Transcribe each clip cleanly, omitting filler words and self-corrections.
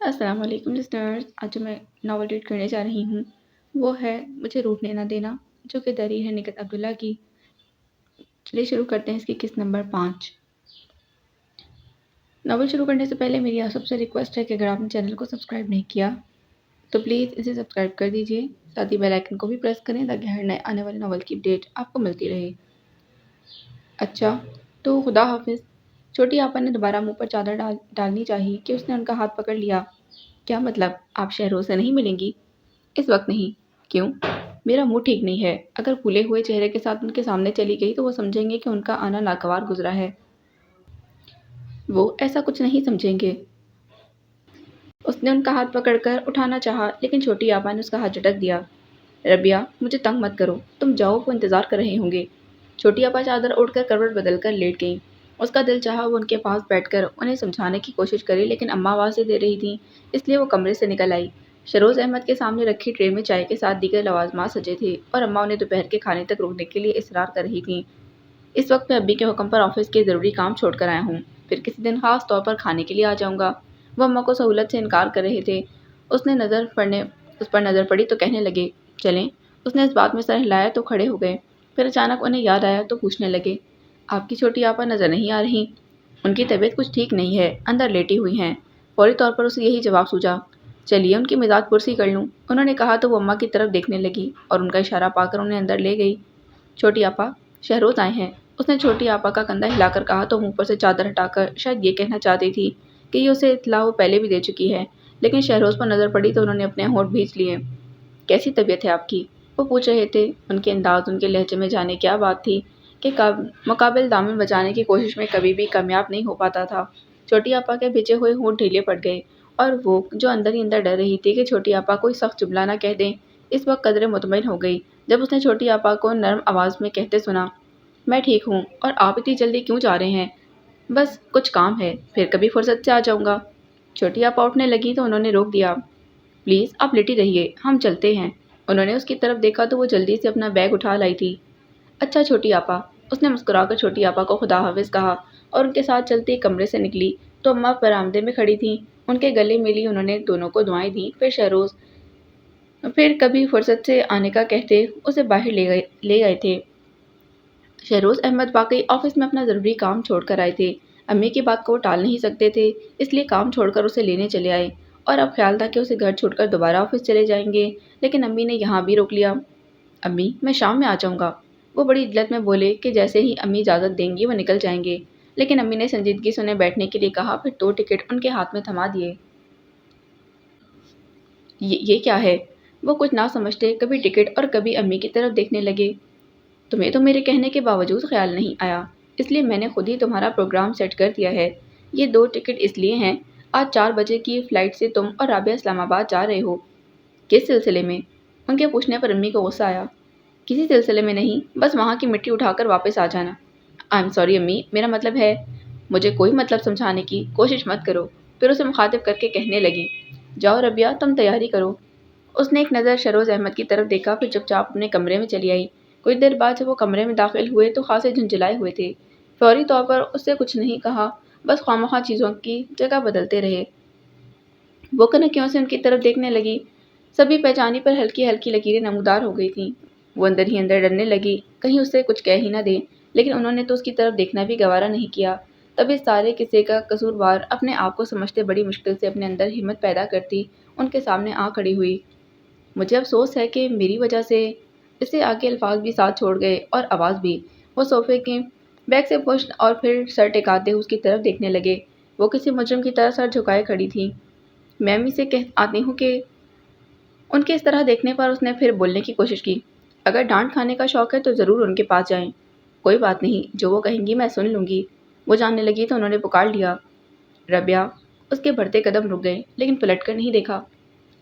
السلام علیکم لسنرز، آج جو میں ناول ریڈ کرنے جا رہی ہوں وہ ہے مجھے روٹنے نہ دینا، جو کہ تحریر ہے نکت عبداللہ کی۔ چلیے شروع کرتے ہیں اس کی قسط نمبر 5۔ ناول شروع کرنے سے پہلے میری آپ سب سے ریکویسٹ ہے کہ اگر آپ نے چینل کو سبسکرائب نہیں کیا تو پلیز اسے سبسکرائب کر دیجیے، ساتھ ہی بیل آئیکن کو بھی پریس کریں تاکہ ہر نئے آنے والے ناول کی اپڈیٹ آپ کو ملتی رہے۔ اچھا تو خدا حافظ۔ چھوٹی آپا نے دوبارہ منہ پر چادر ڈالنی چاہی کہ اس نے ان کا ہاتھ پکڑ لیا۔ کیا مطلب؟ آپ شہروز سے نہیں ملیں گی؟ اس وقت نہیں۔ کیوں؟ میرا منہ ٹھیک نہیں ہے۔ اگر پھولے ہوئے چہرے کے ساتھ ان کے سامنے چلی گئی تو وہ سمجھیں گے کہ ان کا آنا ناگوار گزرا ہے۔ وہ ایسا کچھ نہیں سمجھیں گے۔ اس نے ان کا ہاتھ پکڑ کر اٹھانا چاہا لیکن چھوٹی آپا نے اس کا ہاتھ جھٹک دیا۔ ربیہ، مجھے تنگ مت کرو، تم جاؤ، وہ انتظار کر رہے ہوں گے۔ چھوٹی آپا چادر اوڑھ کر کروٹ بدل کر لیٹ گئیں۔ اس کا دل چاہا وہ ان کے پاس بیٹھ کر انہیں سمجھانے کی کوشش کرے لیکن اماں آوازیں دے رہی تھیں، اس لیے وہ کمرے سے نکل آئی۔ شہروز احمد کے سامنے رکھی ٹرے میں چائے کے ساتھ دیگر لوازمات سجے تھے اور اماں انہیں دوپہر کے کھانے تک روکنے کے لیے اصرار کر رہی تھیں۔ اس وقت میں ابی کے حکم پر آفس کے ضروری کام چھوڑ کر آیا ہوں، پھر کسی دن خاص طور پر کھانے کے لیے آ جاؤں گا۔ وہ اماں کو سہولت سے انکار کر رہے تھے۔ اس پر نظر پڑی تو کہنے لگے، چلیں۔ اس نے اس بات میں سر ہلایا تو کھڑے ہو گئے، پھر اچانک انہیں یاد آیا تو پوچھنے لگے، آپ کی چھوٹی آپا نظر نہیں آ رہی؟ ان کی طبیعت کچھ ٹھیک نہیں ہے، اندر لیٹی ہوئی ہیں۔ فوری طور پر اسے یہی جواب سوجا۔ چلیے ان کی مزاج پرسی کر لوں، انہوں نے کہا تو وہ اماں کی طرف دیکھنے لگی اور ان کا اشارہ پا کر انہیں اندر لے گئی۔ چھوٹی آپا، شہروز آئے ہیں، اس نے چھوٹی آپا کا کندھا ہلا کر کہا تو منہ پر سے چادر ہٹا کر شاید یہ کہنا چاہتی تھی کہ یہ اسے اطلاع وہ پہلے بھی دے چکی ہے، لیکن شہروز پر نظر پڑی تو انہوں نے اپنے ہونٹ بھینچ لیے۔ کیسی طبیعت ہے آپ کی؟ وہ پوچھ رہے تھے۔ ان کے انداز، ان کے لہجے میں جانے کیا بات تھی کہ مقابل دامن بچانے کی کوشش میں کبھی بھی کامیاب نہیں ہو پاتا تھا۔ چھوٹی آپا کے بھیجے ہوئے ہونٹ ڈھیلے پڑ گئے اور وہ جو اندر ہی اندر ڈر رہی تھی کہ چھوٹی آپا کوئی سخت جملہ نہ کہہ دیں، اس وقت قدرے مطمئن ہو گئی جب اس نے چھوٹی آپا کو نرم آواز میں کہتے سنا، میں ٹھیک ہوں، اور آپ اتنی جلدی کیوں جا رہے ہیں؟ بس کچھ کام ہے، پھر کبھی فرصت سے آ جاؤں گا۔ چھوٹی آپا اٹھنے لگی تو انہوں نے روک دیا۔ پلیز آپ لیٹی رہیے، ہم چلتے ہیں۔ انہوں نے اس کی طرف دیکھا تو وہ جلدی سے اپنا بیگ اٹھا لائی تھی۔ اچھا چھوٹی آپا، اس نے مسکرا کر چھوٹی آپا کو خدا حافظ کہا اور ان کے ساتھ چلتی کمرے سے نکلی تو اماں برآمدے میں کھڑی تھیں۔ ان کے گلے ملی انہوں نے دونوں کو دعائیں دیں، پھر کبھی فرصت سے آنے کا کہتے اسے باہر لے گئے تھے۔ شہروز احمد واقعی آفس میں اپنا ضروری کام چھوڑ کر آئے تھے۔ امی کی بات کو وہ ٹال نہیں سکتے تھے، اس لیے کام چھوڑ کر اسے لینے چلے آئے اور اب خیال تھا کہ اسے گھر چھوڑ کر دوبارہ آفس چلے جائیں گے، لیکن امی نے یہاں بھی روک لیا۔ امی، میں شام میں آ جاؤں گا، وہ بڑی عجلت میں بولے کہ جیسے ہی امی اجازت دیں گی وہ نکل جائیں گے، لیکن امی نے سنجیدگی سے انہیں بیٹھنے کے لیے کہا، پھر 2 ٹکٹ ان کے ہاتھ میں تھما دیے۔ یہ کیا ہے؟ وہ کچھ نہ سمجھتے کبھی ٹکٹ اور کبھی امی کی طرف دیکھنے لگے۔ تمہیں تو میرے کہنے کے باوجود خیال نہیں آیا، اس لیے میں نے خود ہی تمہارا پروگرام سیٹ کر دیا ہے۔ یہ 2 ٹکٹ اس لیے ہیں، آج 4 بجے کی فلائٹ سے تم اور رابعہ اسلام آباد جا رہے ہو۔ کس سلسلے میں؟ ان کے پوچھنے پر امی کو غصہ آیا۔ کسی سلسلے میں نہیں، بس وہاں کی مٹی اٹھا کر واپس آ جانا۔ آئی ایم سوری امی، میرا مطلب ہے۔ مجھے کوئی مطلب سمجھانے کی کوشش مت کرو، پھر اسے مخاطب کر کے کہنے لگی، جاؤ ربیہ، تم تیاری کرو۔ اس نے ایک نظر شہروز احمد کی طرف دیکھا، پھر چپ چاپ اپنے کمرے میں چلی آئی۔ کچھ دیر بعد جب وہ کمرے میں داخل ہوئے تو خاصے جھنجھلائے ہوئے تھے۔ فوری طور پر اس سے کچھ نہیں کہا، بس خواہ چیزوں کی جگہ بدلتے رہے۔ وہ کنکیوں سے ان کی طرف دیکھنے لگی۔ سبھی پہچانی پر ہلکی ہلکی لکیریں نمودار ہو گئی تھیں۔ وہ اندر ہی اندر ڈرنے لگی کہیں اس سے کچھ کہہ ہی نہ دیں، لیکن انہوں نے تو اس کی طرف دیکھنا بھی گوارا نہیں کیا۔ تب اس سارے قصے کا قصوروار اپنے آپ کو سمجھتے بڑی مشکل سے اپنے اندر ہمت پیدا کرتی ان کے سامنے آ کھڑی ہوئی۔ مجھے افسوس ہے کہ میری وجہ سے، اسے آگے الفاظ بھی ساتھ چھوڑ گئے اور آواز بھی۔ وہ صوفے کے بیک سے پشت اور پھر سر ٹکاتے اس کی طرف دیکھنے لگے۔ وہ کسی مجرم کی طرح سر جھکائے کھڑی تھی۔ میں امی سے کہہ آتی ہوں کہ ان کے اس طرح دیکھنے پر اس نے پھر بولنے کی کوشش کی، اگر ڈانٹ کھانے کا شوق ہے تو ضرور ان کے پاس جائیں۔ کوئی بات نہیں، جو وہ کہیں گی میں سن لوں گی۔ وہ جاننے لگی تو انہوں نے پکار لیا، ربیہ۔ اس کے بڑھتے قدم رک گئے لیکن پلٹ کر نہیں دیکھا۔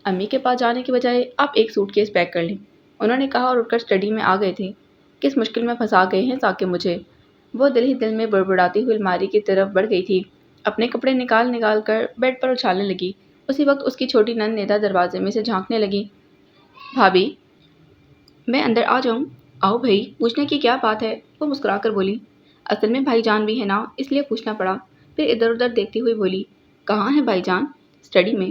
امی کے پاس جانے کی بجائے آپ ایک سوٹ کیس پیک کر لیں، انہوں نے کہا اور اٹھ کر اسٹڈی میں آ گئے تھے۔ کس مشکل میں پھنسا گئے ہیں ساکے مجھے؟ وہ دل ہی دل میں بڑبڑاتی ہوئی الماری کی طرف بڑھ گئی تھی، اپنے کپڑے نکال کر بیڈ پر اچھالنے لگی۔ اسی وقت اس کی چھوٹی نند نیدا دروازے میں سے جھانکنے لگی، بھابھی، میں اندر آ جاؤں؟ آؤ بھائی، پوچھنے کی کیا بات ہے؟ وہ مسکرا کر بولی۔ اصل میں بھائی جان بھی ہے نا، اس لیے پوچھنا پڑا۔ پھر ادھر ادھر دیکھتی ہوئی بولی، کہاں ہے بھائی جان؟ اسٹڈی میں۔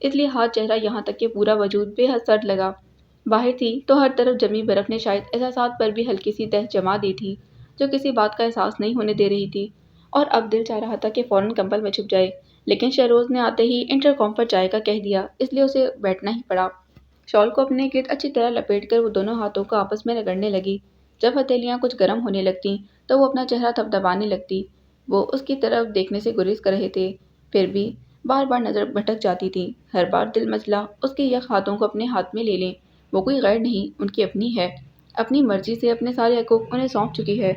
اس لیے ہاتھ چہرہ یہاں تک کہ پورا وجود بے حد سرد لگا۔ باہر تھی تو ہر طرف جمی برف نے شاید احساسات پر بھی ہلکی سی تہ جما دی تھی جو کسی بات کا احساس نہیں ہونے دے رہی تھی، اور اب دل چاہ رہا تھا کہ فوراً کمبل میں چھپ جائے، لیکن شہروز نے آتے ہی انٹر کام پر چائے کا کہہ دیا، اس لیے اسے بیٹھنا ہی پڑا۔ شال کو اپنے گرد اچھی طرح لپیٹ کر وہ دونوں ہاتھوں کو آپس میں رگڑنے لگی۔ جب ہتھیلیاں کچھ گرم ہونے لگتیں تو وہ اپنا چہرہ تھپتھپانے لگتی۔ وہ اس کی طرف دیکھنے سے گریز کر رہے تھے، پھر بھی بار بار نظر بھٹک جاتی تھی۔ ہر بار دل مچلا اس کے یک ہاتھوں کو اپنے ہاتھ میں لے لیں۔ وہ کوئی غیر نہیں، ان کی اپنی ہے، اپنی مرضی سے اپنے سارے حقوق انہیں سونپ چکی ہے۔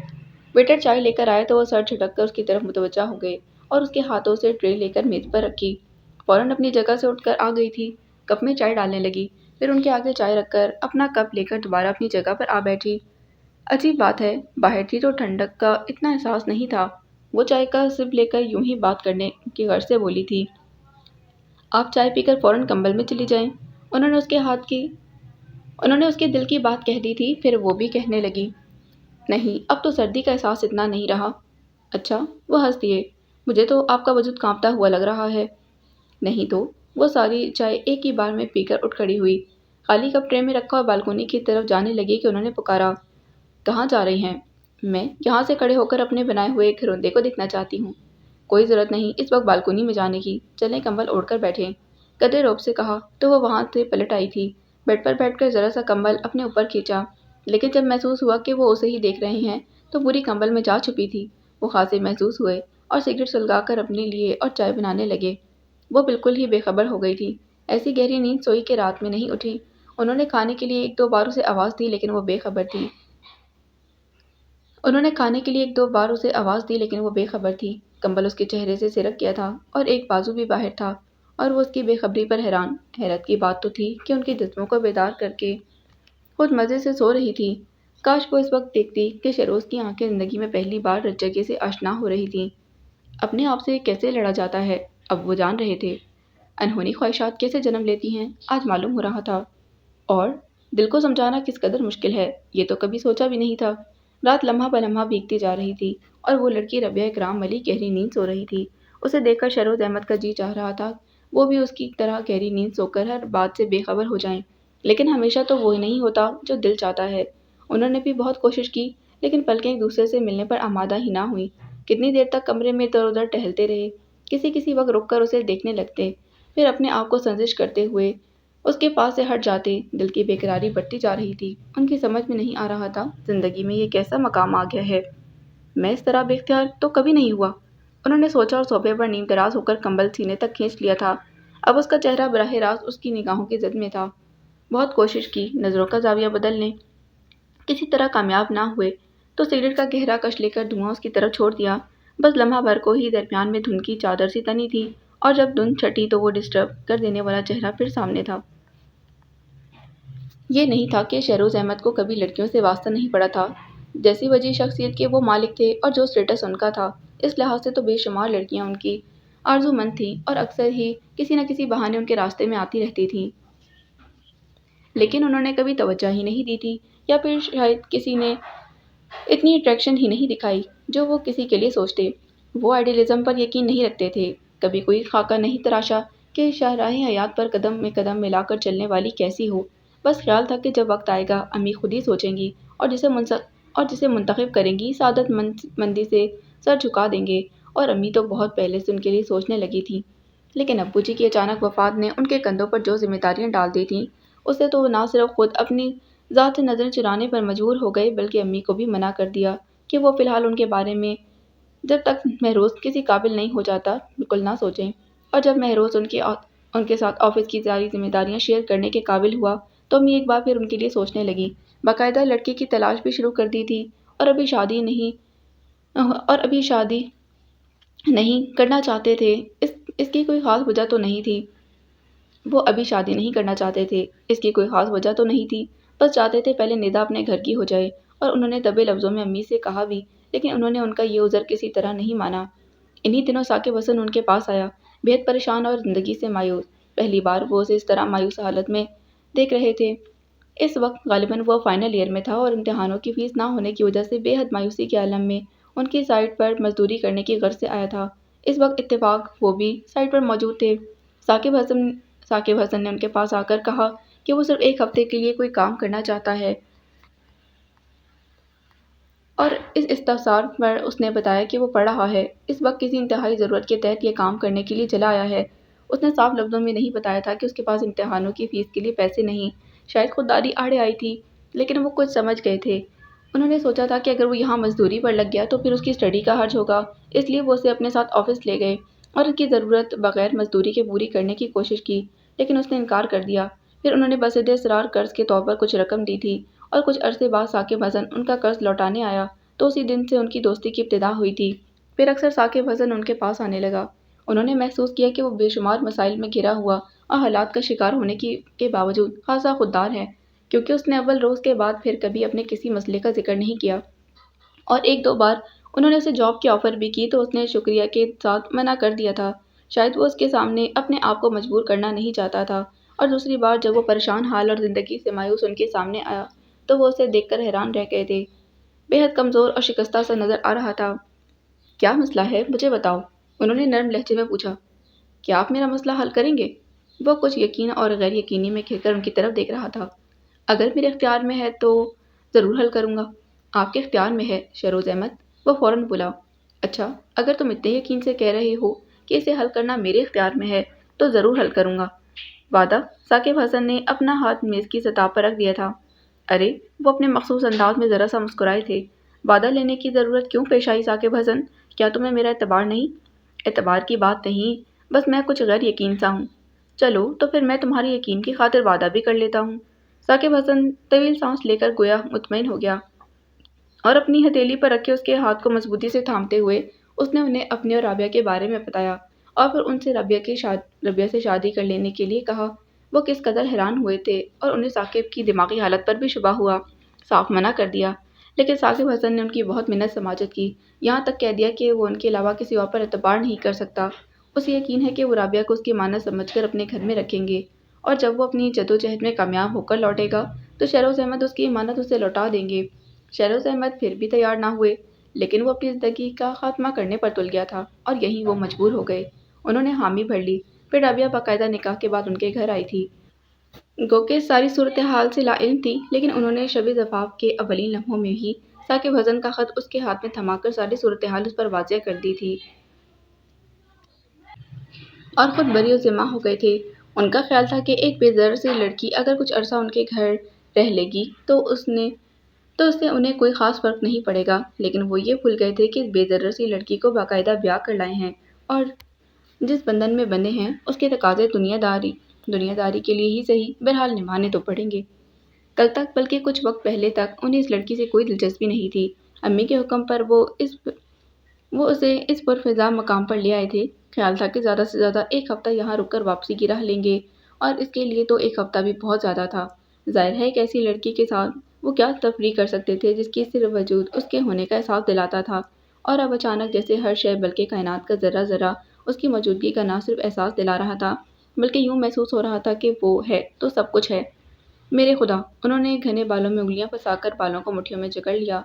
ویٹر چائے لے کر آئے تو وہ سر جھٹک کر اس کی طرف متوجہ ہو گئے اور اس کے ہاتھوں سے ٹرے لے کر میز پر رکھی۔ فوراً اپنی جگہ سے اٹھ کر آ گئی تھی، کپ میں چائے ڈالنے لگی، پھر ان کے آگے چائے رکھ کر اپنا کپ لے کر دوبارہ اپنی جگہ پر آ بیٹھی۔ عجیب بات ہے، باہر تھی تو ٹھنڈک کا اتنا احساس نہیں تھا۔ وہ چائے کا سپ لے کر یوں ہی بات کرنے کی غرض سے بولی تھی، آپ چائے پی کر فوراً کمبل میں چلی جائیں۔ انہوں نے اس کے دل کی بات کہہ دی تھی، پھر وہ بھی کہنے لگی، نہیں اب تو سردی کا احساس اتنا نہیں رہا۔ اچھا، وہ ہنس دیے، مجھے تو آپ کا وجود کانپتا ہوا لگ رہا ہے۔ نہیں تو۔ وہ ساری چائے ایک ہی بار میں پی کر اٹھ کھڑی ہوئی، خالی کپ ٹرے میں رکھا اور بالکونی کی طرف جانے لگی کہ انہوں نے پکارا، کہاں جا رہی ہیں؟ میں یہاں سے کھڑے ہو کر اپنے بنائے ہوئے گھروندے کو دیکھنا چاہتی ہوں۔ کوئی ضرورت نہیں اس وقت بالکونی میں جانے کی، چلیں کمبل اوڑھ کر بیٹھیں، قدرے روب سے کہا تو وہ وہاں سے پلٹ آئی تھی۔ بیڈ پر بیٹھ کر ذرا سا کمبل اپنے اوپر کھینچا، لیکن جب محسوس ہوا کہ وہ اسے ہی دیکھ رہے ہیں تو پوری کمبل میں جا چھپی تھی۔ وہ خاصے محسوس ہوئے اور سگریٹ سلگا کر اپنے لیے اور چائے بنانے لگے۔ وہ بالکل ہی بے خبر ہو گئی تھی، ایسی گہری نیند سوئی کہ رات میں نہیں اٹھی۔ انہوں نے کھانے کے لیے ایک دو بار اسے آواز دی لیکن وہ بے خبر تھی۔ کمبل اس کے چہرے سے سرک گیا تھا اور ایک بازو بھی باہر تھا، اور وہ اس کی بے خبری پر حیران۔ حیرت کی بات تو تھی کہ ان کے جسموں کو بیدار کر کے خود مزے سے سو رہی تھی۔ کاش وہ اس وقت دیکھتی کہ شہروز کی آنکھیں زندگی میں پہلی بار رچگے سے آشنا ہو رہی تھیں۔ اپنے آپ سے کیسے لڑا جاتا ہے، اب وہ جان رہے تھے۔ انہونی خواہشات کیسے جنم لیتی ہیں، آج معلوم ہو رہا تھا۔ اور دل کو سمجھانا کس قدر مشکل ہے، یہ تو کبھی سوچا بھی نہیں تھا۔ رات لمحہ بلمحہ بیتتی جا رہی تھی اور وہ لڑکی ربیہ اکرام ملی گہری نیند سو رہی تھی۔ اسے دیکھ کر شہروز احمد کا جی چاہ رہا تھا وہ بھی اس کی طرح گہری نیند سو کر ہر بات سے بے خبر ہو جائیں، لیکن ہمیشہ تو وہ نہیں ہوتا جو دل چاہتا ہے۔ انہوں نے بھی بہت کوشش کی لیکن پلکیں ایک دوسرے سے ملنے پر آمادہ ہی نہ ہوئیں۔ کتنی دیر تک کمرے میں ادھر ادھر ٹہلتے رہے، کسی وقت رک کر اسے دیکھنے لگتے، پھر اپنے آپ کو سنجش کرتے ہوئے اس کے پاس سے ہٹ جاتے۔ دل کی بے قراری بڑھتی جا رہی تھی۔ ان کی سمجھ میں نہیں آ رہا تھا زندگی میں یہ کیسا مقام آ گیا ہے، میں اس طرح بے اختیار تو کبھی نہیں ہوا۔ انہوں نے سوچا اور صوفے پر نیم دراز ہو کر کمبل سینے تک کھینچ لیا تھا۔ اب اس کا چہرہ براہ راست اس کی نگاہوں کی زد میں تھا۔ بہت کوشش کی نظروں کا زاویہ بدلنے، کسی طرح کامیاب نہ ہوئے تو سگریٹ کا گہرا کش لے کر دھواں اس کی طرف چھوڑ دیا۔ بس لمحہ بھر کو ہی درمیان میں دھند کی چادر سی تنی تھی، اور جب دھند چھٹی تو وہ ڈسٹرب کر دینے والا چہرہ پھر سامنے تھا۔ یہ نہیں تھا کہ شہروز احمد کو کبھی لڑکیوں سے واسطہ نہیں پڑا تھا، جیسی وجہ شخصیت کے وہ مالک تھے اور جو اسٹیٹس ان کا تھا، اس لحاظ سے تو بے شمار لڑکیاں ان کی آرزو مند تھیں اور اکثر ہی کسی نہ کسی بہانے ان کے راستے میں آتی رہتی تھیں، لیکن انہوں نے کبھی توجہ ہی نہیں دی تھی، یا پھر شاید کسی نے اتنی اٹریکشن ہی نہیں دکھائی جو وہ کسی کے لیے سوچتے۔ وہ آئیڈیلزم پر یقین نہیں رکھتے تھے، کبھی کوئی خاکہ نہیں تراشا کہ شاہراہ حیات پر قدم میں قدم ملا کر چلنے والی کیسی ہو۔ بس خیال تھا کہ جب وقت آئے گا امی خود ہی سوچیں گی اور جسے منتخب کریں گی سعادت مندی سے سر جھکا دیں گے، اور امی تو بہت پہلے سے ان کے لیے سوچنے لگی تھیں۔ لیکن ابو جی کی اچانک وفات نے ان کے کندھوں پر جو ذمہ داریاں ڈال دی تھیں، اس سے تو وہ نہ صرف خود اپنی ذات سے نظریں چرانے پر مجبور ہو گئے بلکہ امی کو بھی منع کر دیا کہ وہ فی الحال ان کے بارے میں جب تک مہروز کسی قابل نہیں ہو جاتا بالکل نہ سوچیں، اور جب مہروز ان کے ساتھ آفس کی ساری ذمہ داریاں شیئر کرنے کے قابل ہوا تو امی ایک بار پھر ان کے لیے سوچنے لگی، باقاعدہ لڑکے کی تلاش بھی شروع کر دی تھی، اور ابھی شادی نہیں کرنا چاہتے تھے۔ اس کی کوئی خاص وجہ تو نہیں تھی، وہ ابھی شادی نہیں کرنا چاہتے تھے، اس کی کوئی خاص وجہ تو نہیں تھی، بس چاہتے تھے پہلے ندا اپنے گھر کی ہو جائے، اور انہوں نے دبے لفظوں میں امی سے کہا بھی، لیکن انہوں نے ان کا یہ عذر کسی طرح نہیں مانا۔ انہی دنوں ثاقب حسن ان کے پاس آیا، بےحد پریشان اور زندگی سے مایوس۔ پہلی بار وہ اسے اس طرح مایوس حالت میں دیکھ رہے تھے۔ اس وقت غالباً وہ فائنل ایئر میں تھا اور امتحانوں کی فیس نہ ہونے کی وجہ سے بے حد مایوسی کے عالم میں ان کی سائٹ پر مزدوری کرنے کی غرض سے آیا تھا۔ اس وقت اتفاق وہ بھی سائٹ پر موجود تھے۔ ثاقب ثاقب حسن نے ان کے پاس آ کر کہا کہ وہ صرف ایک ہفتے کے لیے کوئی کام کرنا چاہتا ہے، اور اس استفسار پر اس نے بتایا کہ وہ پڑھ رہا ہے، اس وقت کسی انتہائی ضرورت کے تحت یہ کام کرنے کے لیے چلا آیا ہے۔ اس نے صاف لفظوں میں نہیں بتایا تھا کہ اس کے پاس امتحانوں کی فیس کے لیے پیسے نہیں، شاید خودداری آڑے آئی تھی، لیکن وہ کچھ سمجھ گئے تھے۔ انہوں نے سوچا تھا کہ اگر وہ یہاں مزدوری پر لگ گیا تو پھر اس کی اسٹڈی کا حرج ہوگا، اس لیے وہ اسے اپنے ساتھ آفس لے گئے اور اس کی ضرورت بغیر مزدوری کے پوری کرنے کی کوشش کی، لیکن اس نے انکار کر دیا۔ پھر انہوں نے بصد اصرار قرض کے طور پر کچھ رقم دی تھی، اور کچھ عرصے بعد ثاقب حسن ان کا قرض لوٹانے آیا تو اسی دن سے ان کی دوستی کی ابتدا ہوئی تھی۔ پھر اکثر ثاقب حسن ان کے پاس آنے لگا۔ انہوں نے محسوس کیا کہ وہ بے شمار مسائل میں گھرا ہوا اور حالات کا شکار ہونے کے باوجود خاصا خوددار ہے، کیونکہ اس نے اول روز کے بعد پھر کبھی اپنے کسی مسئلے کا ذکر نہیں کیا، اور ایک دو بار انہوں نے اسے جاب کی آفر بھی کی تو اس نے شکریہ کے ساتھ منع کر دیا تھا، شاید وہ اس کے سامنے اپنے آپ کو مجبور کرنا نہیں چاہتا تھا۔ اور دوسری بار جب وہ پریشان حال اور زندگی سے مایوس ان کے سامنے آیا تو وہ اسے دیکھ کر حیران رہ گئے تھے، بے حد کمزور اور شکستہ سا نظر آ رہا تھا۔ کیا مسئلہ ہے، مجھے بتاؤ، انہوں نے نرم لہجے میں پوچھا۔ کیا آپ میرا مسئلہ حل کریں گے؟ وہ کچھ یقین اور غیر یقینی میں گھر کر ان کی طرف دیکھ رہا تھا۔ اگر میرے اختیار میں ہے تو ضرور حل کروں گا۔ آپ کے اختیار میں ہے شہروز احمد، وہ فوراً بولا۔ اچھا، اگر تم اتنے یقین سے کہہ رہے ہو کہ اسے حل کرنا میرے اختیار میں ہے تو ضرور حل کروں گا۔ وعدہ؟ ثاقب حسن نے اپنا ہاتھ میز کی سطح پر رکھ دیا تھا۔ ارے، وہ اپنے مخصوص انداز میں ذرا سا مسکرائے تھے۔ وعدہ لینے کی ضرورت کیوں پیش آئی ثاقب حسن؟ کیا تمہیں میرا اعتبار نہیں؟ اعتبار کی بات نہیں، بس میں کچھ غیر یقین سا ہوں۔ چلو تو پھر میں تمہارے یقین کی خاطر وعدہ بھی کر لیتا ہوں۔ ثاقب حسن طویل سانس لے کر گویا مطمئن ہو گیا، اور اپنی ہتھیلی پر رکھے اس کے ہاتھ کو مضبوطی سے تھامتے ہوئے اس نے انہیں اپنے اور رابعہ کے بارے میں بتایا، اور پھر ان سے رابعہ سے شادی کر لینے کے لیے کہا۔ وہ کس قدر حیران ہوئے تھے، اور انہیں ثاقب کی دماغی حالت پر بھی شبہ ہوا۔ صاف منع کر دیا، لیکن ثاقب حسن نے ان کی بہت منت سماجت کی، یہاں تک کہہ دیا کہ وہ ان کے علاوہ کسی اور پر اعتبار نہیں کر سکتا۔ اسے یقین ہے کہ وہ رابعہ کو اس کی مانند سمجھ کر اپنے گھر میں رکھیں گے، اور جب وہ اپنی جدوجہد میں کامیاب ہو کر لوٹے گا تو شہروز احمد اس کی امانت اسے لوٹا دیں گے۔ شہروز احمد پھر بھی تیار نہ ہوئے، لیکن وہ اپنی زندگی کا خاتمہ کرنے پر تل گیا تھا، اور یہیں وہ مجبور ہو گئے۔ انہوں نے حامی بھر لی۔ پھر رابعہ باقاعدہ نکاح کے بعد ان کے گھر آئی تھی۔ گو کہ ساری صورتحال سے لا علم تھی، لیکن انہوں نے شب زفاف کے اولین لمحوں میں ہی ثاقب حسن کا خط اس کے ہاتھ میں تھما کر ساری صورتحال اس پر واضح کر دی تھی، اور خود بری و ذمہ ہو گئے تھے۔ ان کا خیال تھا کہ ایک بے ضرر سی لڑکی اگر کچھ عرصہ ان کے گھر رہ لے گی تو اس سے انہیں کوئی خاص فرق نہیں پڑے گا، لیکن وہ یہ بھول گئے تھے کہ اس بے ضرر سی لڑکی کو باقاعدہ بیاہ کر لائے ہیں، اور جس بندھن میں بندھے ہیں اس کے تقاضے دنیا داری کے لیے ہی صحیح بہرحال نبھانے تو پڑیں گے۔ کل تک، بلکہ کچھ وقت پہلے تک، انہیں اس لڑکی سے کوئی دلچسپی نہیں تھی۔ امی کے حکم پر وہ اسے اس پرفضا مقام پر لے آئے تھے۔ خیال تھا کہ زیادہ سے زیادہ ایک ہفتہ یہاں رک کر واپسی کی راہ لیں گے، اور اس کے لیے تو ایک ہفتہ بھی بہت زیادہ تھا۔ ظاہر ہے ایک ایسی لڑکی کے ساتھ وہ کیا تفریح کر سکتے تھے جس کی صرف وجود اس کے ہونے کا احساس دلاتا تھا، اور اب اچانک جیسے ہر شے بلکہ کائنات کا ذرہ ذرہ اس کی موجودگی کا نہ صرف احساس دلا رہا تھا بلکہ یوں محسوس ہو رہا تھا کہ وہ ہے تو سب کچھ ہے۔ میرے خدا! انہوں نے گھنے بالوں میں انگلیاں پھنسا کر بالوں کو مٹھیوں میں جکڑ لیا۔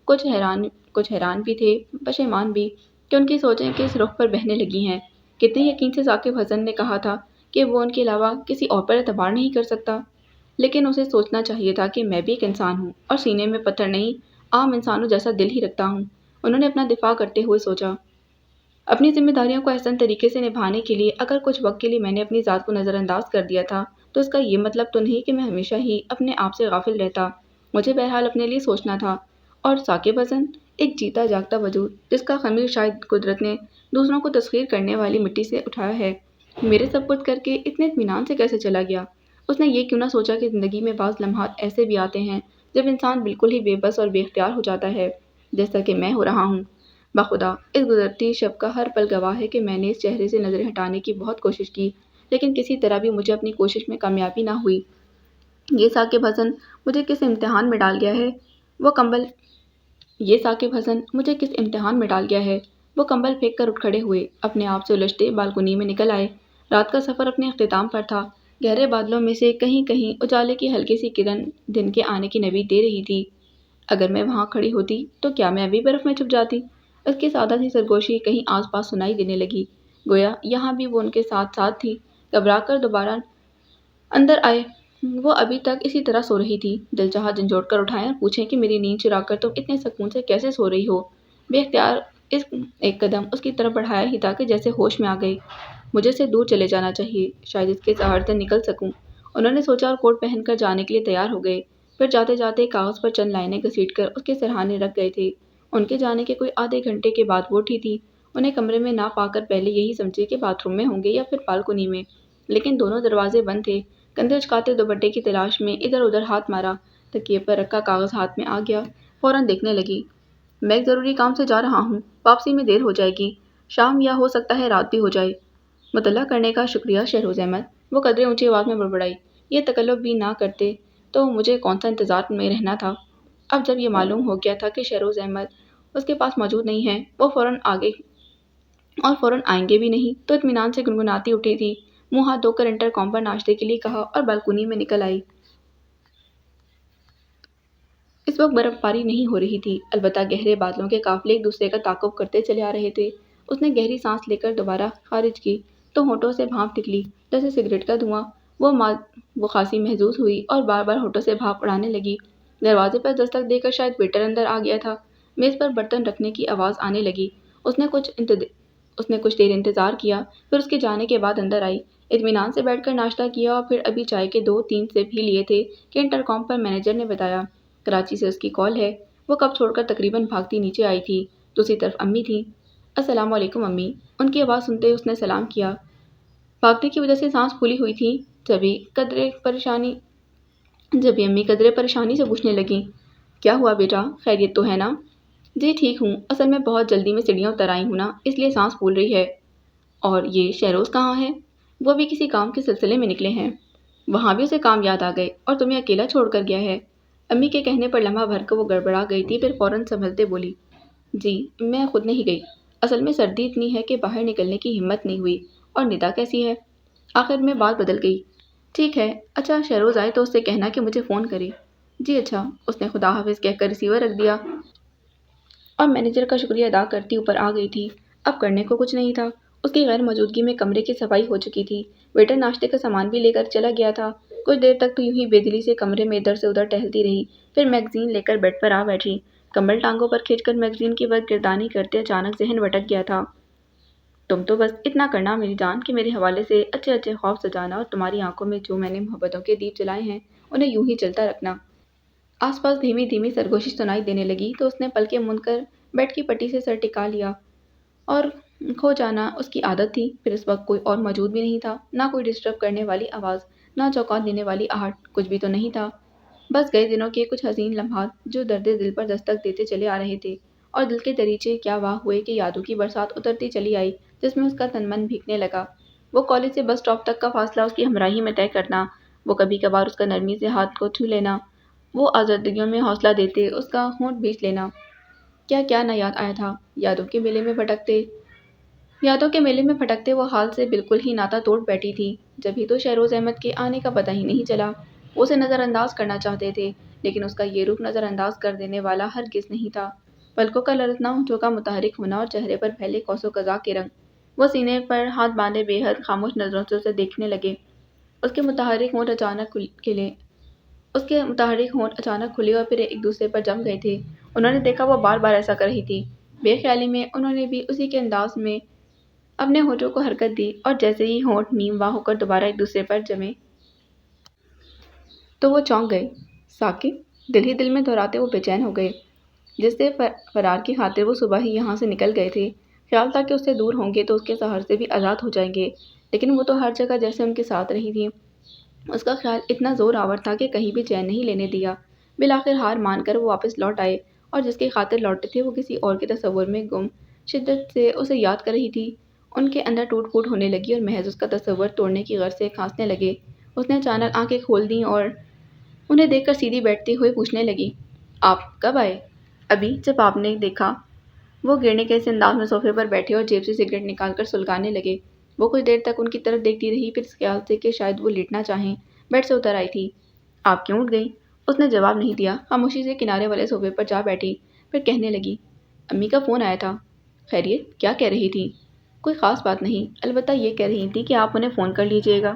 کچھ حیران بھی تھے، پشیمان بھی، کہ ان کی سوچیں کس رخ پر بہنے لگی ہیں۔ کتنے یقین سے ثاقب حسن نے کہا تھا کہ وہ ان کے علاوہ کسی اور پر اعتبار نہیں کر سکتا، لیکن اسے سوچنا چاہیے تھا کہ میں بھی ایک انسان ہوں، اور سینے میں پتھر نہیں، عام انسانوں جیسا دل ہی رکھتا ہوں۔ انہوں نے اپنا دفاع کرتے ہوئے سوچا، اپنی ذمہ داریوں کو احسن طریقے سے نبھانے کے لیے اگر کچھ وقت کے لیے میں نے اپنی ذات کو نظر انداز کر دیا تھا تو اس کا یہ مطلب تو نہیں کہ میں ہمیشہ ہی اپنے آپ سے غافل رہتا۔ مجھے بہرحال اپنے لیے سوچنا تھا، اور ثاقب حسن ایک جیتا جاگتا وجود جس کا خمیر شاید قدرت نے دوسروں کو تسخیر کرنے والی مٹی سے اٹھایا ہے، میرے سپرد کر کے اتنے اطمینان سے کیسے چلا گیا؟ اس نے یہ کیوں نہ سوچا کہ زندگی میں بعض لمحات ایسے بھی آتے ہیں جب انسان بالکل ہی بے بس اور بے اختیار ہو جاتا ہے، جیسا کہ میں ہو رہا ہوں۔ بخدا، اس گزرتی شب کا ہر پل گواہ ہے کہ میں نے اس چہرے سے نظریں ہٹانے کی بہت کوشش کی، لیکن کسی طرح بھی مجھے اپنی کوشش میں کامیابی نہ ہوئی۔ یہ ثاقب حسن مجھے کس امتحان میں ڈال گیا ہے؟ وہ کمبل پھینک کر اٹھ کھڑے ہوئے، اپنے آپ سے الجھتے بالکنی میں نکل آئے۔ رات کا سفر اپنے اختتام پر تھا۔ گہرے بادلوں میں سے کہیں کہیں اجالے کی ہلکی سی کرن دن کے آنے کی نوید دے رہی تھی۔ اگر میں وہاں کھڑی ہوتی تو کیا میں ابھی برف میں چھپ جاتی؟ اس کی سادہ سی سرگوشی کہیں آس پاس سنائی دینے لگی، گویا یہاں بھی وہ ان کے ساتھ ساتھ تھی۔ گھبرا کر دوبارہ اندر آئے۔ وہ ابھی تک اسی طرح سو رہی تھی۔ دل چاہا جھنجھوڑ کر اٹھائیں اور پوچھیں کہ میری نیند چرا کر تم اتنے سکون سے کیسے سو رہی ہو؟ بے اختیار اس ایک قدم اس کی طرف بڑھایا ہی تھا کہ جیسے ہوش میں آ گئی۔ مجھے اس سے دور چلے جانا چاہیے، شاید اس کے سہار سے نکل سکوں۔ انہوں نے سوچا اور کوٹ پہن کر جانے کے لیے تیار ہو گئے۔ پھر جاتے جاتے کاغذ پر چند لائنیں گھسیٹ کر اس کے سرہانے رکھ گئے تھے۔ ان کے جانے کے کوئی آدھے گھنٹے کے بعد وہ اٹھی تھی۔ انہیں کمرے میں نہ پا کر پہلے یہی سمجھی کہ باتھ روم میں ہوں گے یا پھر بالکنی میں، لیکن دونوں دروازے بند تھے۔ کندھے اچکاتے دوپٹے کی تلاش میں ادھر ادھر ہاتھ مارا، تکیے پر رکھا کاغذ ہاتھ میں آ گیا۔ فوراً دیکھنے لگی۔ میں ایک ضروری کام سے جا رہا ہوں، واپسی میں دیر ہو جائے گی، شام یا ہو سکتا ہے رات بھی ہو جائے۔ مطلع کرنے کا شکریہ شہروز احمد، وہ قدرے اونچی آواز میں بڑبڑائی۔ یہ تکلف بھی نہ کرتے تو مجھے کون سا انتظار میں رہنا تھا۔ اب جب یہ معلوم ہو گیا تھا کہ شہروز احمد اس کے پاس موجود نہیں ہیں، وہ فوراً آگے اور فوراً آئیں گے بھی نہیں، تو اطمینان سے گنگناتی اٹھی تھی، منہ ہاتھ دھو کر انٹر کام پر ناشتے کے لیے کہا اور بالکنی میں نکل آئی۔ اس وقت برف باری نہیں ہو رہی تھی، البتہ گہرے بادلوں کے قافلے ایک دوسرے کا تعاقب کرتے چلے آ رہے تھے۔ اس نے گہری سانس لے کر دوبارہ خارج کی تو ہونٹوں سے بھاپ نکلی جیسے سگریٹ کا دھواں۔ وہ خاصی محظوظ ہوئی اور بار بار ہونٹوں سے بھاپ اڑانے لگی۔ دروازے پر دستک دے کر شاید ویٹر اندر آ گیا تھا۔ میز پر برتن رکھنے کی آواز آنے لگی۔ اس نے کچھ دیر انتظار کیا، پھر اس کے جانے کے بعد اندر آئی، اطمینان سے بیٹھ کر ناشتہ کیا اور پھر ابھی چائے کے 2-3 سپ ہی لیے تھے کہ انٹر کام پر مینیجر نے بتایا کراچی سے اس کی کال ہے۔ وہ کپ چھوڑ کر تقریباً بھاگتی نیچے آئی تھی۔ دوسری طرف امی تھیں۔ السلام علیکم امی، ان کی آواز سنتے ہی اس نے سلام کیا۔ بھاگنے کی وجہ سے سانس پھولی ہوئی تھی۔ جبھی امی قدرے پریشانی سے پوچھنے لگیں، کیا ہوا بیٹا، خیریت تو ہے نا؟ جی ٹھیک ہوں، اصل میں بہت جلدی میں سیڑھیاں اتر آئی ہوں نا، اس لیے سانس پھول رہی ہے۔ اور یہ شہروز کہاں ہے؟ وہ بھی کسی کام کے سلسلے میں نکلے ہیں۔ وہاں بھی اسے کام یاد آ گئے اور تمہیں اکیلا چھوڑ کر گیا ہے؟ امی کے کہنے پر لمحہ بھر کو وہ گڑبڑا گئی تھی، پھر فوراً سنبھلتے بولی، جی میں خود نہیں گئی، اصل میں سردی اتنی ہے کہ باہر نکلنے کی ہمت نہیں ہوئی، اور ندا کیسی ہے؟ آخر میں بات بدل گئی، ٹھیک ہے، اچھا شہروز آئے تو اس سے کہنا کہ مجھے فون کرے۔ جی اچھا، اس نے خدا حافظ کہہ کر ریسیور رکھ دیا اور مینیجر کا شکریہ ادا کرتی اوپر آ گئی تھی۔ اب کرنے کو کچھ نہیں تھا۔ اس کی غیر موجودگی میں کمرے کی صفائی ہو چکی تھی، ویٹر ناشتے کا سامان بھی لے کر چلا گیا تھا۔ کچھ دیر تک تو یوں ہی بے دلی سے کمرے میں ادھر سے ادھر ٹہلتی رہی، پھر میگزین لے کر بیڈ پر آ بیٹھی۔ کمبل ٹانگوں پر کھینچ کر میگزین کی وقت گردانی کرتے اچانک ذہن بھٹک گیا تھا۔ تم تو بس اتنا کرنا میری جان کہ میرے حوالے سے اچھے اچھے خواب سجانا اور تمہاری آنکھوں میں جو میں نے محبتوں کے دیپ جلائے ہیں انہیں یوں ہی جلتا رکھنا۔ آس پاس دھیمی دھیمی سرگوشی سنائی دینے لگی تو اس نے پلکیں موند کر بیڈ کی پٹی سے سر ٹکا لیا، اور کھو جانا اس کی عادت تھی۔ پھر اس وقت کوئی اور موجود بھی نہیں تھا، نہ کوئی ڈسٹرب کرنے والی آواز، نہ چونکا دینے والی آہٹ، کچھ بھی تو نہیں تھا۔ بس گئے دنوں کے کچھ حزین لمحات جو درد دل پر دستک دیتے چلے آ رہے تھے، اور دل کے دریچے کیا واہ ہوئے کہ یادوں کی برسات اترتی چلی آئی جس میں اس کا تن من بھیگنے لگا۔ وہ کالج سے بس اسٹاپ تک کا فاصلہ اس کی ہمراہی میں طے کرنا، وہ کبھی کبھار اس کا نرمی سے ہاتھ کو چھو لینا، وہ آزردگیوں میں حوصلہ دیتے اس کا ہونٹ بھینچ لینا، کیا کیا نہ یاد آیا تھا۔ یادوں کے میلے میں پھٹکتے وہ حال سے بالکل ہی ناتا توڑ بیٹھی تھی۔ جبھی تو شہروز احمد کے آنے کا پتہ ہی نہیں چلا۔ وہ اسے نظر انداز کرنا چاہتے تھے، لیکن اس کا یہ رخ نظر انداز کر دینے والا ہرگز نہیں تھا۔ پلکوں کا لرزنا، ہونٹوں کا متحرک ہونا اور چہرے پر پھیلے قوس و قزح کے رنگ۔ وہ سینے پر ہاتھ باندھے بے حد خاموش نظروں سے اسے دیکھنے لگے۔ اس کے متحرک ہونٹ اچانک کھلے اور پھر ایک دوسرے پر جم گئے تھے۔ انہوں نے دیکھا وہ بار بار ایسا کر رہی تھی۔ بے خیالی میں انہوں نے بھی اسی کے انداز میں اپنے ہونٹوں کو حرکت دی، اور جیسے ہی ہونٹ نیم واہ ہو کر دوبارہ ایک دوسرے پر جمے تو وہ چونک گئے۔ ثاقب، دل ہی دل میں دہراتے وہ بے چین ہو گئے۔ جس سے فرار کی خاطر وہ صبح ہی یہاں سے نکل گئے تھے، خیال تھا کہ اس سے دور ہوں گے تو اس کے سحر سے بھی آزاد ہو جائیں گے، لیکن وہ تو ہر جگہ جیسے ان کے ساتھ رہی تھی۔ اس کا خیال اتنا زور آور تھا کہ کہیں بھی چین نہیں لینے دیا۔ بالآخر ہار مان کر وہ واپس لوٹ آئے، اور جس کی خاطر لوٹے تھے وہ کسی اور کے تصور میں گم شدت سے اسے یاد کر رہی تھی۔ ان کے اندر ٹوٹ پھوٹ ہونے لگی اور محض اس کا تصور توڑنے کی غرض سے کھانسنے لگے۔ اس نے اچانک آنکھیں کھول دیں اور انہیں دیکھ کر سیدھی بیٹھتے ہوئے پوچھنے لگی، آپ کب آئے؟ ابھی جب آپ نے دیکھا۔ وہ گرنے کے اس انداز میں صوفے پر بیٹھے اور جیب سے سگریٹ نکال کر سلگانے لگے۔ وہ کچھ دیر تک ان کی طرف دیکھتی رہی، پھر اس خیال سے کہ شاید وہ لیٹنا چاہیں بیڈ سے اتر آئی تھی۔ آپ کیوں اٹھ گئیں؟ اس نے جواب نہیں دیا، خاموشی سے کنارے والے صوفے پر جا بیٹھی، پھر کہنے لگی، امی کا فون آیا تھا۔ خیریت؟ کیا کہہ رہی تھی؟ کوئی خاص بات نہیں، البتہ یہ کہہ رہی تھی کہ آپ انہیں فون کر لیجیے گا۔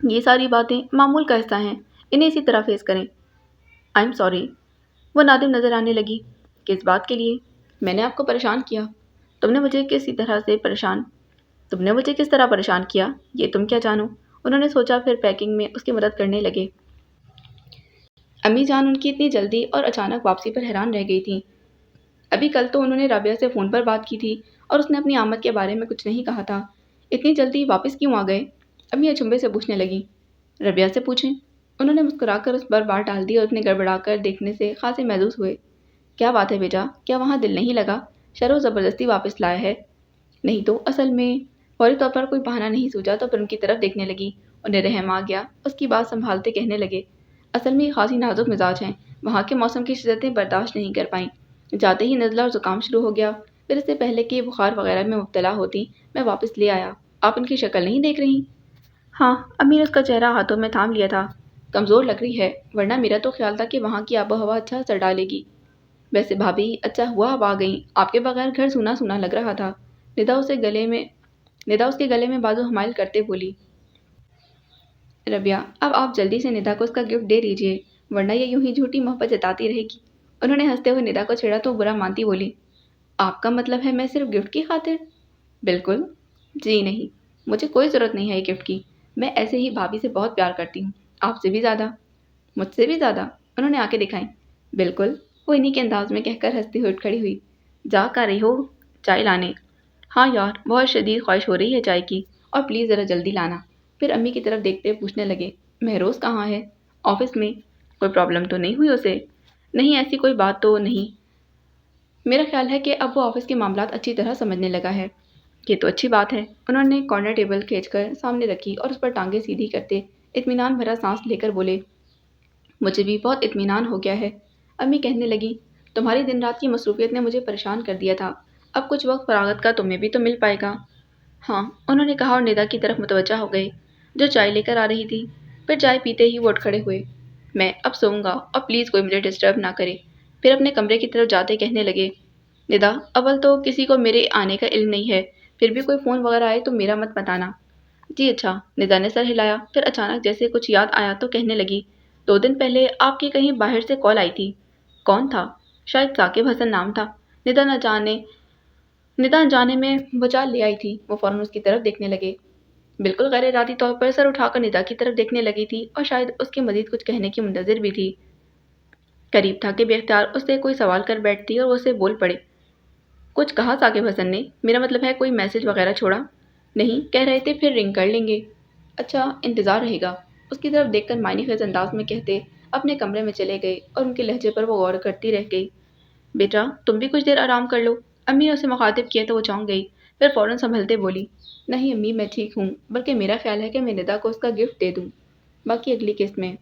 یہ ساری باتیں معمول کا حصہ ہیں، انہیں اسی طرح فیس کریں۔ I am sorry. وہ نادم نظر آنے لگی۔ کس بات کے لیے؟ میں نے آپ کو پریشان کیا؟ تم نے مجھے کس طرح پریشان کیا یہ تم کیا جانو؟ انہوں نے سوچا، پھر پیکنگ میں اس کی مدد کرنے لگے۔ امی جان ان کی اتنی جلدی اور اچانک واپسی پر حیران رہ گئی تھیں۔ ابھی کل تو انہوں نے رابعہ سے فون پر بات کی تھی اور اس نے اپنی آمد کے بارے میں کچھ نہیں کہا تھا۔ اتنی جلدی واپس کیوں آ گئے؟ امی اچنبھے سے پوچھنے لگی۔ رابعہ سے پوچھیں۔ انہوں نے مسکرا کر اس پر بات ڈال دی اور اتنے گڑبڑا کر دیکھنے سے خاصے محظوظ ہوئے۔ کیا بات ہے بیٹا؟ کیا وہاں دل نہیں لگا؟ شر و زبردستی واپس لایا ہے؟ نہیں تو اصل میں۔ فوری طور پر کوئی بہانہ نہیں سوچا تو پھر ان کی طرف دیکھنے لگی۔ انہیں رحم آ گیا۔ اس کی بات سنبھالتے کہنے لگے، اصل میں یہ خاصی نازک مزاج ہیں، وہاں کے موسم کی شدتیں برداشت نہیں کر پائیں، جاتے ہی نزلہ اور زکام شروع ہو گیا، پھر اس سے پہلے کہ بخار وغیرہ میں مبتلا ہوتی میں واپس لے آیا۔ آپ ان کی شکل نہیں دیکھ رہی؟ ہاں، امی نے اس کا چہرہ ہاتھوں میں تھام لیا تھا۔ کمزور لگ رہی ہے، ورنہ میرا تو خیال تھا کہ وہاں کی آب و ہوا اچھا اثر ڈالے گی۔ ویسے بھابھی، اچھا ہوا آپ آ گئیں، آپ کے بغیر گھر سونا سونا لگ رہا تھا۔ ندا اس کے گلے میں بازو حمائل کرتے بولی۔ ربیہ، اب آپ جلدی سے ندا کو اس کا گفٹ دے دیجیے، ورنہ یہ یوں ہی جھوٹی محبت جتاتی رہے گی۔ انہوں نے ہنستے ہوئے ندا کو چھیڑا تو برا مانتی بولی، آپ کا مطلب ہے میں صرف گفٹ کی خاطر؟ بالکل۔ جی نہیں، مجھے کوئی ضرورت نہیں ہے یہ گفٹ کی، میں ایسے ہی بھابھی سے بہت پیار کرتی ہوں، آپ سے بھی زیادہ۔ مجھ سے بھی زیادہ؟ انہوں نے آنکھیں دکھائیں۔ بالکل، وہ انہی کے انداز میں کہہ کر ہنستی ہوئی اٹھ کھڑی ہوئی۔ جا کر رہی ہو چائے لانے؟ ہاں یار، بہت شدید خواہش ہو رہی ہے چائے کی، اور پلیز ذرا جلدی لانا۔ پھر امی کی طرف دیکھتے پوچھنے لگے، مہروز کہاں ہے؟ آفس میں۔ کوئی پرابلم تو نہیں ہوئی اسے؟ نہیں، ایسی کوئی بات تو نہیں۔ میرا خیال ہے کہ اب وہ آفس کے معاملات اچھی طرح سمجھنے لگا ہے۔ یہ تو اچھی بات ہے۔ انہوں نے کارنر ٹیبل کھینچ کر سامنے رکھی اور اس پر ٹانگیں سیدھی کرتے اطمینان بھرا سانس لے کر بولے، مجھے بھی بہت اطمینان ہو گیا ہے۔ امی کہنے لگی، تمہاری دن رات کی مصروفیت نے مجھے پریشان کر دیا تھا، اب کچھ وقت فراغت کا تمہیں بھی تو مل پائے گا۔ ہاں، انہوں نے کہا اور ندا کی طرف متوجہ ہو گئے، جو چائے لے کر آ رہی تھی۔ پھر چائے پیتے ہی وہ اٹھ کھڑے ہوئے۔ میں اب سوؤں گا اور پلیز کوئی مجھے ڈسٹرب نہ کرے۔ پھر اپنے کمرے کی طرف جاتے کہنے لگے، ندا، اول تو کسی کو میرے آنے کا علم نہیں ہے، پھر بھی کوئی فون وغیرہ آئے تو میرا مت بتانا۔ جی اچھا۔ ندا نے سر ہلایا، پھر اچانک جیسے کچھ یاد آیا تو کہنے لگی، 2 دن پہلے آپ کی کہیں باہر سے کال آئی تھی۔ کون تھا؟ شاید ثاقب حسن نام تھا۔ ندا انجانے میں وہ چال لے آئی تھی۔ وہ فوراً اس کی طرف دیکھنے لگے۔ بالکل غیر ارادی طور پر سر اٹھا کر ندا کی طرف دیکھنے لگی تھی اور شاید اس کے مزید کچھ کہنے کی منتظر بھی تھی۔ قریب تھا کہ بے اختیار اس سے کوئی سوال کر بیٹھتی اور وہ اسے بول پڑے، کچھ کہا ثاقب حسن نے؟ میرا مطلب ہے کوئی میسج وغیرہ چھوڑا؟ نہیں، کہہ رہے تھے پھر رنگ کر لیں گے۔ اچھا، انتظار رہے گا۔ اس کی طرف دیکھ کر معنی خیز انداز میں کہتے اپنے کمرے میں چلے گئے اور ان کے لہجے پر وہ غور کرتی رہ گئی۔ بیٹا، تم بھی کچھ دیر آرام کر لو۔ امی نے اسے مخاطب کیا تو وہ چونک گئی، پھر فوراً سنبھلتے بولی، نہیں امی، میں ٹھیک ہوں، بلکہ میرا خیال ہے کہ میں ندا کو اس کا گفٹ دے دوں، باقی اگلی قسط میں۔